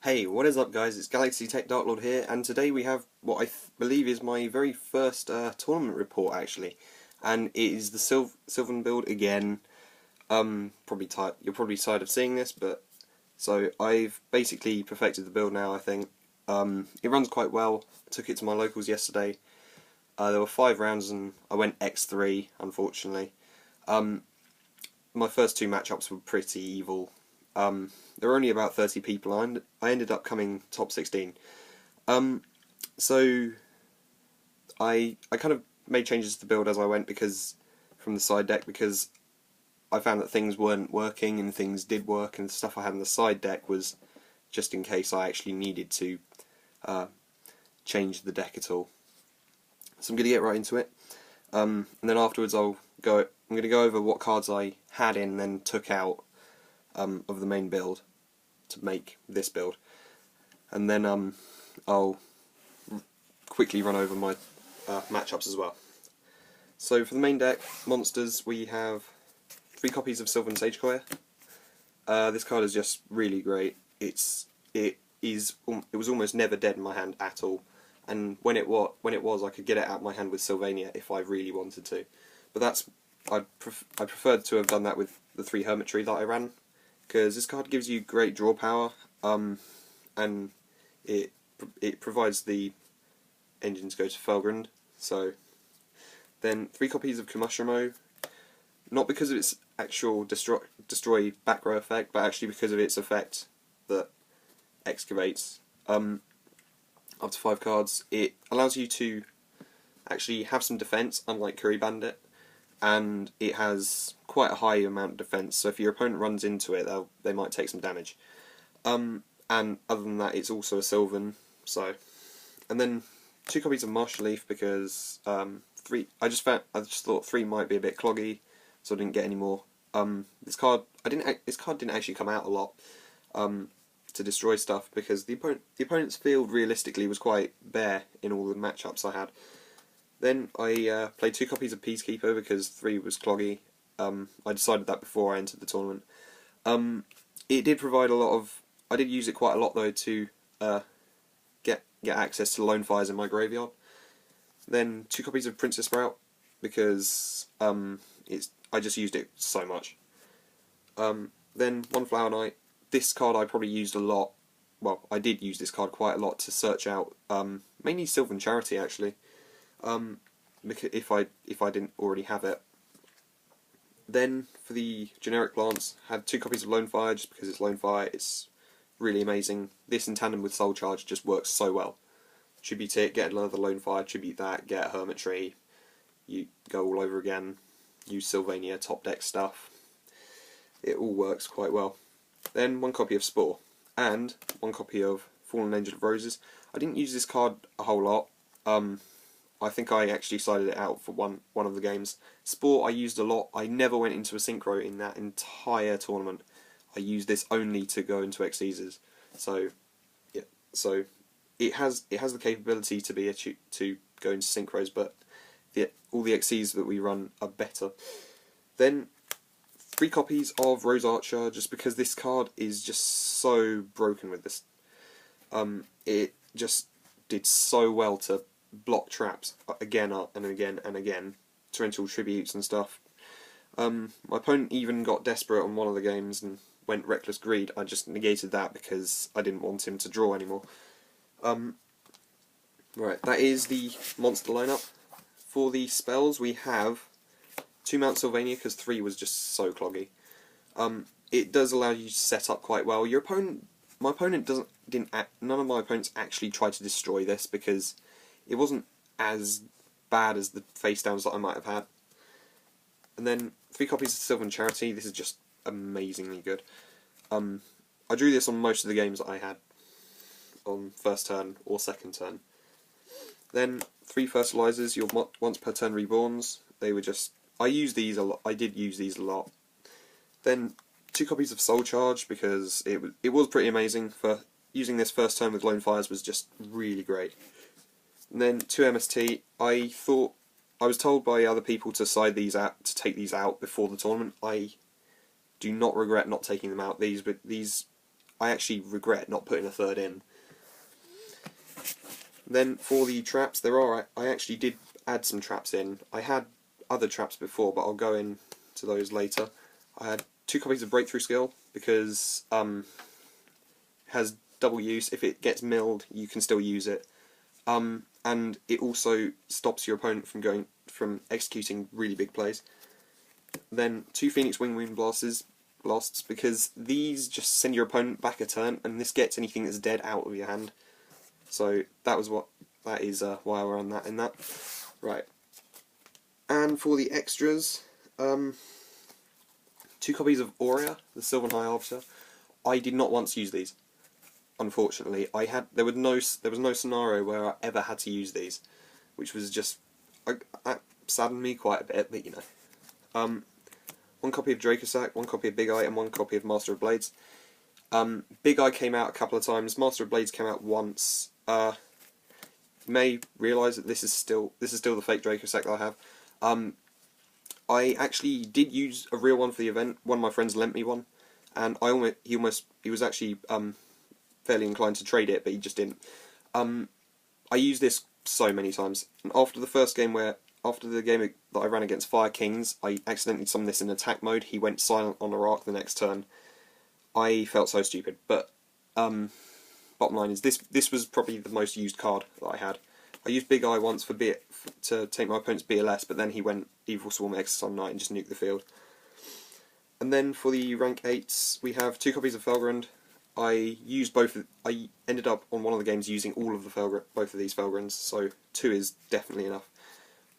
Hey, what is up guys, it's Galaxy Tech Darklord here, and today we have what I believe is my very first tournament report actually, and it is the Sylvan build again. You're probably tired of seeing this, but so I've basically perfected the build now I think. It runs quite well. I took it to my locals yesterday. There were 5 rounds and I went X3 unfortunately. My first 2 matchups were pretty evil. There were only about 30 people. I ended up coming top 16. So I kind of made changes to the build as I went from the side deck because I found that things weren't working and things did work, and the stuff I had in the side deck was just in case I actually needed to change the deck at all. So I'm going to get right into it, and then afterwards I'm going to go over what cards I had in and then took out of the main build to make this build, and then I'll quickly run over my matchups as well. So for the main deck, monsters, we have 3 copies of Sylvan Sagecoir. This card is just really great. It was almost never dead in my hand at all, and when it was, I could get it out of my hand with Sylvania if I really wanted to. But I preferred to have done that with the 3 Hermitry that I ran, because this card gives you great draw power, and it provides the engine to go to Felgrund. So then 3 copies of Kumushrimo, not because of its actual destroy back row effect, but actually because of its effect that excavates. Up to 5 cards. It allows you to actually have some defense, unlike Curry Bandit, and it has quite a high amount of defense, so if your opponent runs into it, they might take some damage. And other than that, it's also a Sylvan. So, and then 2 copies of Martial Leaf because 3. I just thought 3 might be a bit cloggy, so I didn't get any more. This card didn't actually come out a lot to destroy stuff because the opponent's field realistically was quite bare in all the matchups I had. Then I played 2 copies of Peacekeeper because 3 was cloggy. I decided that before I entered the tournament. It did provide a lot of... I did use it quite a lot though to get access to lone fires in my graveyard. Then 2 copies of Princess Sprout because I just used it so much. Then 1 Flower Knight. This card I probably used a lot. Well, I did use this card quite a lot to search out mainly Sylvan Charity actually. If I didn't already have it. Then for the generic plants, had 2 copies of Lone Fire just because it's Lone Fire. It's really amazing. This in tandem with Soul Charge just works so well. Tribute it, get another Lone Fire, tribute that, get a Hermitry, you go all over again, use Sylvania, top deck stuff. It all works quite well. Then 1 copy of Spore, and 1 copy of Fallen Angel of Roses. I didn't use this card a whole lot. I think I actually sided it out for one of the games. Spore I used a lot. I never went into a synchro in that entire tournament. I used this only to go into Xyzes. So yeah, so it has the capability to go into synchros, but all the Xyzes that we run are better. Then 3 copies of Rose Archer, just because this card is just so broken with this. It just did so well to block traps again and again and again, torrential tributes and stuff. My opponent even got desperate on one of the games and went Reckless Greed. I just negated that because I didn't want him to draw anymore. Right, that is the monster lineup. For the spells we have 2 Mount Sylvania because 3 was just so cloggy. It does allow you to set up quite well. My opponent none of my opponents actually tried to destroy this because it wasn't as bad as the face downs that I might have had. And then 3 copies of Sylvan Charity. This is just amazingly good. I drew this on most of the games that I had on first turn or second turn. Then 3 fertilizers, your once per turn reborns. They were just... I used these a lot. I did use these a lot. Then 2 copies of Soul Charge because it was pretty amazing. For using this first turn with Lone Fires was just really great. And then 2 MST. I was told by other people to take these out before the tournament. I do not regret not taking them out. These I actually regret not putting a third in. Then for the traps, I actually did add some traps in. I had other traps before, but I'll go into those later. I had 2 copies of Breakthrough Skill, because it has double use. If it gets milled, you can still use it. And it also stops your opponent from executing really big plays. Then 2 Phoenix Wing Wound blasts, because these just send your opponent back a turn, and this gets anything that's dead out of your hand. So that is why I ran that in that. Right. And for the extras, 2 copies of Aurea, the Sylvan High Arbiter. I did not once use these. Unfortunately, there was no scenario where I ever had to use these, which was just that saddened me quite a bit. But you know, 1 copy of Dracosac, 1 copy of Big Eye, and 1 copy of Master of Blades. Big Eye came out a couple of times. Master of Blades came out once. You may realise that this is still the fake Dracosac that I have. I actually did use a real one for the event. One of my friends lent me one, and he was actually fairly inclined to trade it, but he just didn't. I used this so many times, and after the game that I ran against Fire Kings, I accidentally summoned this in attack mode. He went silent on Iraq the next turn. I felt so stupid, but bottom line is this was probably the most used card that I had. I used Big Eye once to take my opponent's BLS, but then he went Evilswarm Exercise Knight and just nuked the field. And then for the rank 8s, we have 2 copies of Felgrand. I ended up on one of the games using all of both of these Felgrands, so 2 is definitely enough.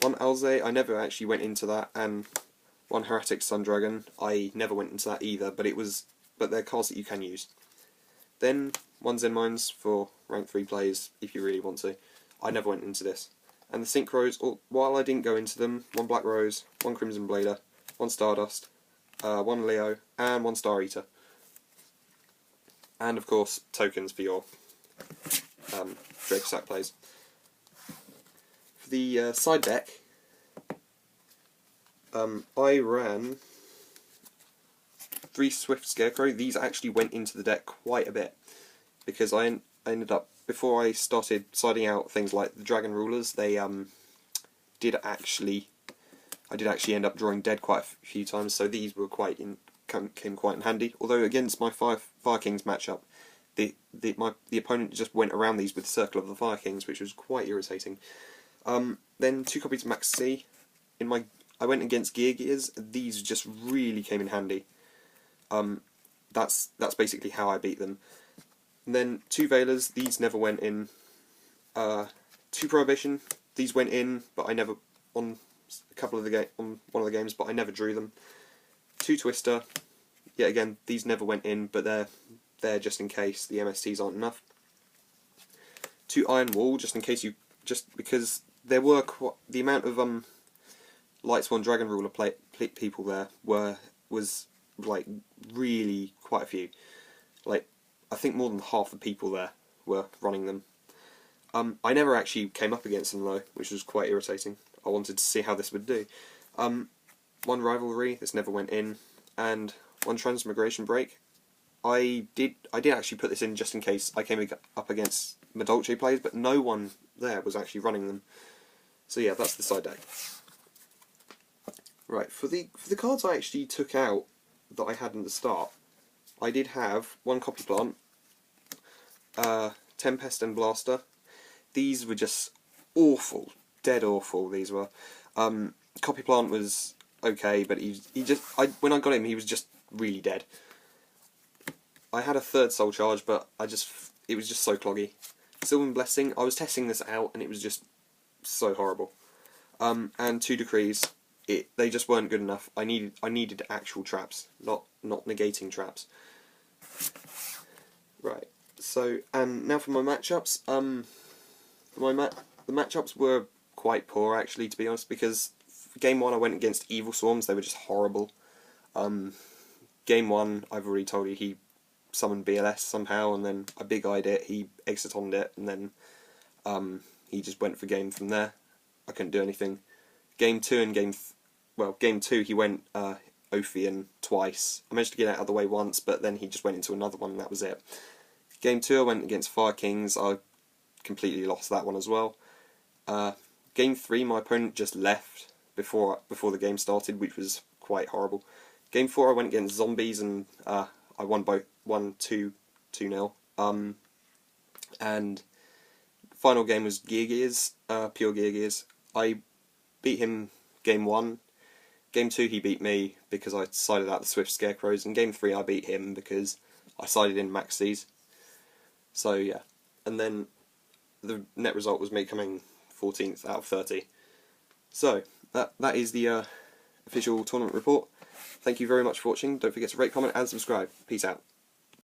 1 Alze, I never actually went into that, and 1 Heretic Sun Dragon, I never went into that either, but they're cards that you can use. Then 1 Zen Mines for rank 3 plays, if you really want to. I never went into this. And the Synchros, while I didn't go into them, 1 Black Rose, 1 Crimson Blader, 1 Stardust, 1 Leo, and 1 Star Eater. And of course, tokens for your Dracosac plays. For the side deck, I ran 3 Swift Scarecrow. These actually went into the deck quite a bit, because I ended up, before I started siding out things like the Dragon Rulers, I did actually end up drawing dead quite a few times, so these were came quite in handy. Although against my Fire Kings matchup, the opponent just went around these with Circle of the Fire Kings, which was quite irritating. Then 2 copies of Max C. I went against Geargias. These just really came in handy. That's basically how I beat them. And then 2 Veilers. These never went in. 2 Prohibition. These went in, but I never on one of the games, but I never drew them. 2 Twister. Yet again, these never went in, but they're there just in case the MSTs aren't enough. 2 Iron Wall, because there were the amount of Lightsworn Dragon Ruler people there was like really quite a few. Like, I think more than half the people there were running them. I never actually came up against them though, which was quite irritating. I wanted to see how this would do. 1 Rivalry, this never went in, and 1 Transmigration Break. I did actually put this in just in case I came up against Madolche plays, but no one there was actually running them. So yeah, that's the side deck. Right, for the cards I actually took out that I had in the start, I did have 1 Copy Plant, Tempest and Blaster. These were just awful, dead awful. These were. Copy Plant was okay, but when I got him, he was just really dead. I had a 3rd Soul Charge, but it was just so cloggy. Sylvan Blessing, I was testing this out, and it was just so horrible. And 2 Decrees, they just weren't good enough. I needed actual traps, not negating traps. Right. So, and now for my matchups. The matchups were quite poor, actually, to be honest, because game 1 I went against Evilswarms. They were just horrible. Game 1, I've already told you, he summoned BLS somehow, and then I big-eyed it, he exitoned it, and then he just went for game from there. I couldn't do anything. Game 2 and game 2, he went Ophian twice. I managed to get it out of the way once, but then he just went into another one and that was it. Game 2 I went against Fire Kings. I completely lost that one as well. Game 3 my opponent just left before the game started, which was quite horrible. Game 4 I went against Zombies and I won 2-0. And final game was Geargia's, pure Geargia's. I beat him Game 1. Game 2 he beat me because I sided out the Swift Scarecrows, and Game 3 I beat him because I sided in Maxis. So yeah, and then the net result was me coming 14th out of 30. So that is the official tournament report. Thank you very much for watching. Don't forget to rate, comment and subscribe. Peace out.